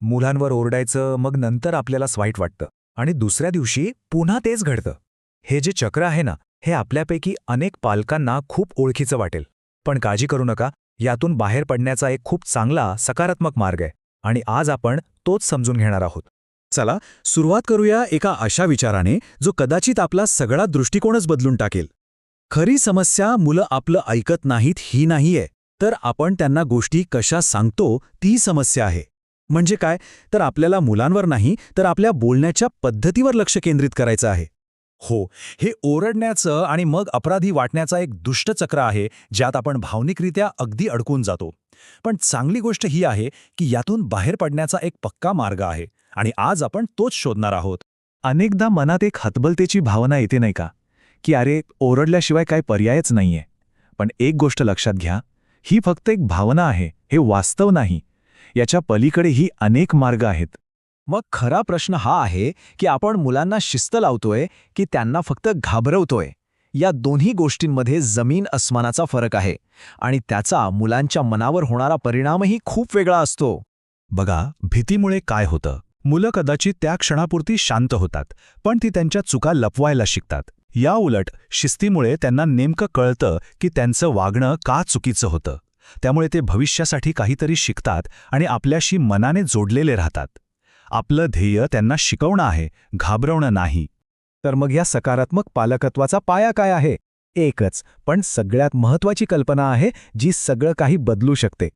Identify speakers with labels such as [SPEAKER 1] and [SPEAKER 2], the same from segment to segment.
[SPEAKER 1] मुलांवर ओरडायचं, मग नंतर आपल्यालाच वाईट वाटतं आणि दुसऱ्या दिवशी पुन्हा तेच घडतं. हे जे चक्र आहे ना, हे आपल्यापैकी अनेक पालकांना खूप ओळखीचं वाटेल. पण काळजी करू नका, यातून बाहेर पडण्याचा एक खूप चांगला सकारात्मक मार्ग आहे आणि आज आपण तोच समजून घेणार आहोत.
[SPEAKER 2] चला सुरुवात करूया एका अशा विचाराने जो कदाचित आपला सगळा दृष्टिकोनच बदलून टाकेल. खरी समस्या मुलं आपलं ऐकत नाहीत ही नाहीये, तर आपण त्यांना गोष्टी कशा सांगतो ती समस्या आहे. म्हणजे काय, तर आपल्याला मुलांवर नाही तर आपल्या बोलण्याच्या पद्धतीवर लक्ष केंद्रित करायचं आहे.
[SPEAKER 1] हो, हे ओरडण्याचं आणि मग अपराधी वाटण्याचा एक दुष्ट चक्र आहे, ज्यात आपण भावनिकरित्या अगदी अडकून जातो. पण चांगली गोष्ट ही आहे की यातून बाहेर पडण्याचा एक पक्का मार्ग आहे आणि आज आपण तोच शोधणार आहोत.
[SPEAKER 2] अनेकदा मनात एक हतबलतेची भावना येते नाही का, की अरे ओरडल्याशिवाय काय पर्यायच नाहीये. पण एक गोष्ट लक्षात घ्या, ही फक्त एक भावना आहे, हे वास्तव नाही. याच्या पलीकडेही अनेक मार्ग आहेत.
[SPEAKER 3] मग खरा प्रश्न हा आहे की आपण मुलांना शिस्त लावतोय की त्यांना फक्त घाबरवतोय. या दोन्ही गोष्टींमध्ये जमीन अस्मानाचा फरक आहे आणि त्याचा मुलांच्या मनावर होणारा परिणामही खूप वेगळा असतो.
[SPEAKER 2] बघा, भीतीमुळे काय होतं, मुलं कदाचित त्या क्षणापुरती शांत होतात, पण ती त्यांच्या चुका लपवायला शिकतात. या उलट शिस्तीमुळे त्यांना नेमकं कळतं की त्यांचं वागणं का चुकीचं होतं. त्यामुळे ते भविष्यासाठी काहीतरी शिकतात आणि आपल्याशी मनाने जोडलेले राहतात. आपलं ध्येय त्यांना शिकवणं आहे, घाबरवणं नाही.
[SPEAKER 3] तर मग या सकारात्मक पालकत्वाचा पाया काय आहे? एकच पण सगळ्यात महत्त्वाची कल्पना आहे जी सगळं काही बदलू शकते.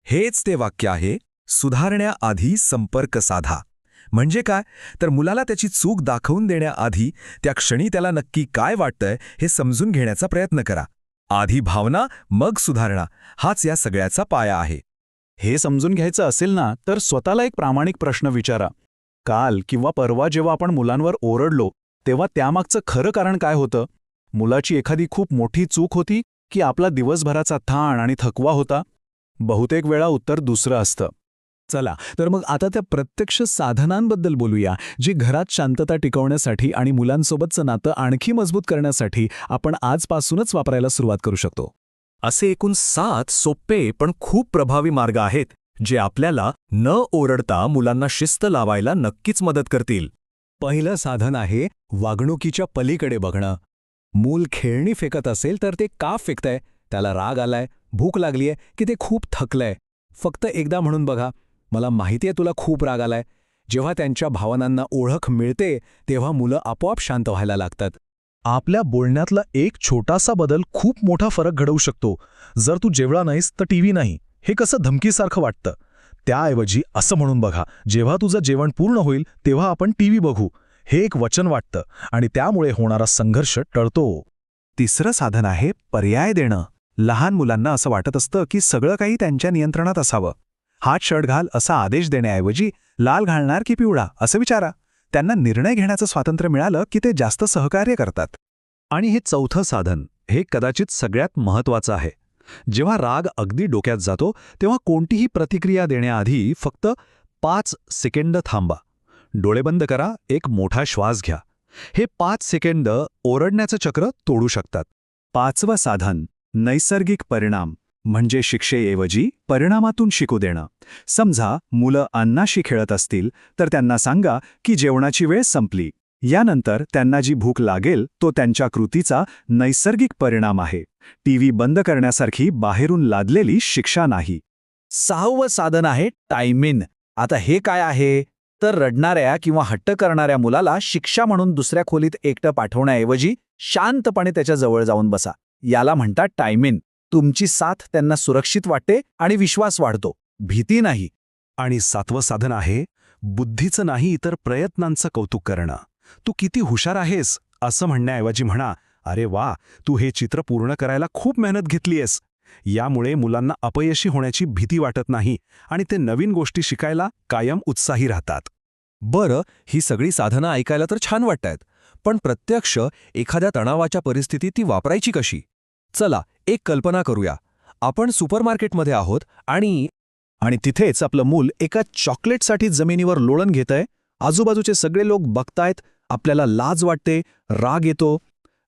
[SPEAKER 1] हेच ते वाक्य आहे, सुधारण्याआधी संपर्क साधा. म्हणजे काय, तर मुलाला त्याची चूक दाखवून देण्याआधी त्या क्षणी त्याला नक्की काय वाटतंय हे समजून घेण्याचा प्रयत्न करा. आधी भावना, मग सुधारणा, हाच या सगळ्याचा पाया आहे.
[SPEAKER 2] हे समजून घ्यायचं असेल ना, तर स्वतःला एक प्रामाणिक प्रश्न विचारा. काल किंवा परवा जेव्हा आपण मुलांवर ओरडलो, तेव्हा त्यामागचं खरं कारण काय होतं? मुलाची एखादी खूप मोठी चूक होती की आपला दिवसभराचा ताण आणि थकवा होता? बहुतेक वेळा उत्तर दुसरं असतं.
[SPEAKER 3] चला तर मग आता त्या प्रत्यक्ष साधनांबद्दल बोलूया, जी घरात शांतता टिकवण्यासाठी आणि मुलांसोबतचं नातं आणखी मजबूत करण्यासाठी आपण आजपासूनच वापरायला सुरुवात करू शकतो.
[SPEAKER 1] असे एकूण 7 सोपे पण खूप प्रभावी मार्ग आहेत, जे आपल्याला न ओरडता मुलांना शिस्त लावायला नक्कीच मदत करतील.
[SPEAKER 3] पहिलं साधन आहे वागणुकीच्या पलीकडे बघणं. मूल खेळणी फेकत असेल तर ते का फेकतंय? त्याला राग आलाय, भूक लागलीय की ते खूप थकलंय? फक्त एकदा म्हणून बघा, मला माहितीये तुला खूप राग आलाय. जेव्हा त्यांच्या भावनांना ओळख मिळते तेव्हा मुलं आपोआप शांत व्हायला लागतात.
[SPEAKER 2] आपल्या बोलण्यातला एक छोटासा बदल खूप मोठा फरक घडवू शकतो. जर तू जेवला नाहीस तर टीव्ही नाही, हे कसं धमकीसारखं वाटतं. त्याऐवजी असं म्हणून बघा, जेव्हा तुझं जेवण पूर्ण होईल तेव्हा आपण टीव्ही बघू, हे एक वचन वाटतं आणि त्यामुळे होणारा संघर्ष टळतो. तिसरं साधन आहे पर्याय देणं. लहान मुलांना असं वाटत असतं की सगळं काही त्यांच्या नियंत्रणात असावं. हात शर्ट घाल असा आदेश देण्याऐवजी लाल घालणार की पिवळा असं विचारा. त्यांना निर्णय घेण्याचं स्वातंत्र्य मिळालं की ते जास्त सहकार्य करतात. आणि हे चौथं साधन, हे कदाचित सगळ्यात महत्त्वाचं आहे. जेव्हा राग अगदी डोक्यात जातो तेव्हा कोणतीही प्रतिक्रिया देण्याआधी फक्त 5 सेकंद थांबा. डोळे बंद करा, एक मोठा श्वास घ्या. हे 5 सेकंद ओरडण्याचं चक्र तोडू शकतात. 5वं साधन, नैसर्गिक परिणाम, म्हणजे शिक्षेऐवजी परिणामातून शिकू देणं. समजा मुलं अन्नाशी खेळत असतील तर त्यांना सांगा की जेवणाची वेळ संपली. यानंतर त्यांना जी भूक लागेल तो त्यांच्या कृतीचा नैसर्गिक परिणाम आहे. टीव्ही बंद करण्यासारखी बाहेरून लादलेली शिक्षा नाही.
[SPEAKER 3] 6वं साधन आहे टायमिंग. आता हे काय आहे, तर रडणाऱ्या किंवा हट्ट करणाऱ्या मुलाला शिक्षा म्हणून दुसऱ्या खोलीत एकटं पाठवण्याऐवजी शांतपणे त्याच्या जवळ जाऊन बसा. याला म्हणतात टायमिंग. तुमची साथ त्यांना सुरक्षित वाटते आणि विश्वास वाढतो, भीती नाही.
[SPEAKER 2] आणि 7वं साधन आहे बुद्धीचं नाही तर प्रयत्नांचं कौतुक करणं. तू किती हुशार आहेस असं म्हणण्याऐवजी म्हणा, अरे वा, तू हे चित्र पूर्ण करायला खूप मेहनत घेतलीयस. यामुळे मुलांना अपयशी होण्याची भीती वाटत नाही आणि ते नवीन गोष्टी शिकायला कायम उत्साही राहतात.
[SPEAKER 4] बरं, ही सगळी साधनं ऐकायला तर छान वाटतायत, पण प्रत्यक्ष एखाद्या तणावाच्या परिस्थितीत ती वापरायची कशी? चला, एक कल्पना करूया. आपण सुपरमार्केटमध्ये आहोत आणि
[SPEAKER 2] तिथेच आपलं मूल एका चॉकलेटसाठी जमिनीवर लोळण घेतंय. आजूबाजूचे सगळे लोक बघतायत, आपल्याला लाज वाटते, राग येतो.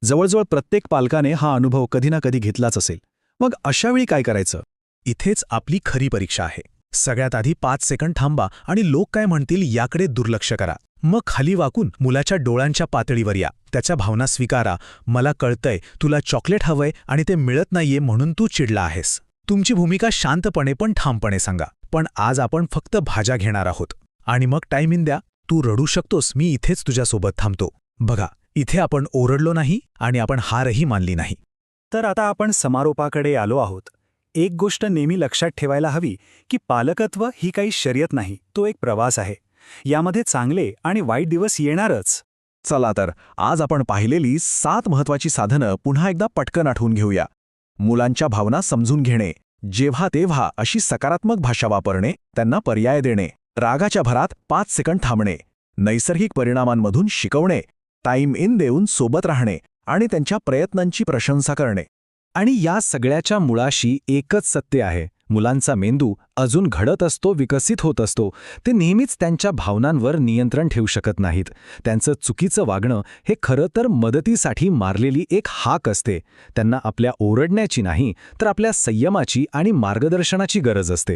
[SPEAKER 2] जवळजवळ प्रत्येक पालकाने हा अनुभव कधी ना कधी घेतलाच असेल. मग अशावेळी काय करायचं? इथेच आपली खरी परीक्षा आहे. सगळ्यात आधी 5 सेकंद थांबा आणि लोक काय म्हणतील याकडे दुर्लक्ष करा. मग खाली वाकून मुलाच्या डोळ्यांच्या पातळीवर या. त्याच्या भावना स्वीकारा. मला कळतंय, तुला चॉकलेट हवंय आणि ते मिळत नाहीये म्हणून तू चिडला आहेस. तुमची भूमिका शांतपणे पण ठामपणे सांगा. पण आज आपण फक्त भाज्या घेणार आहोत. आणि मग टायमिंग द्या. तू रडू शकतोस, मी इथेच तुझ्यासोबत थांबतो. बघा, इथे आपण ओरडलो नाही आणि आपण हारही मानली नाही.
[SPEAKER 5] तर आता आपण समारोपाकडे आलो आहोत. एक गोष्ट नेहमी लक्षात ठेवायला हवी की पालकत्व ही काही शर्यत नाही, तो एक प्रवास आहे. यामध्ये चांगले आणि वाईट दिवस येणारच.
[SPEAKER 4] चला तर आज आपण पाहिलेली 7 महत्वाची साधनं पुन्हा एकदा पटकन आठवून घेऊया. मुलांच्या भावना समजून घेणे, जेव्हा तेव्हा अशी सकारात्मक भाषा वापरणे, त्यांना पर्याय देणे, रागाच्या भरात 5 सेकंद थांबणे, नैसर्गिक परिणामांमधून शिकवणे, टाईम इन देऊन सोबत राहणे आणि त्यांच्या प्रयत्नांची प्रशंसा करणे.
[SPEAKER 3] आणि या सगळ्याच्या मुळाशी एकच सत्य आहे. मुलांचा मेंदू अजून घडत असतो, विकसित होत असतो. ते नेहमीच त्यांच्या भावनांवर नियंत्रण ठेवू शकत नाहीत. त्यांचं चुकीचं वागणं हे खरं तर मदतीसाठी मारलेली एक हाक असते. त्यांना आपल्या ओरडण्याची नाही, तर आपल्या संयमाची आणि मार्गदर्शनाची गरज असते.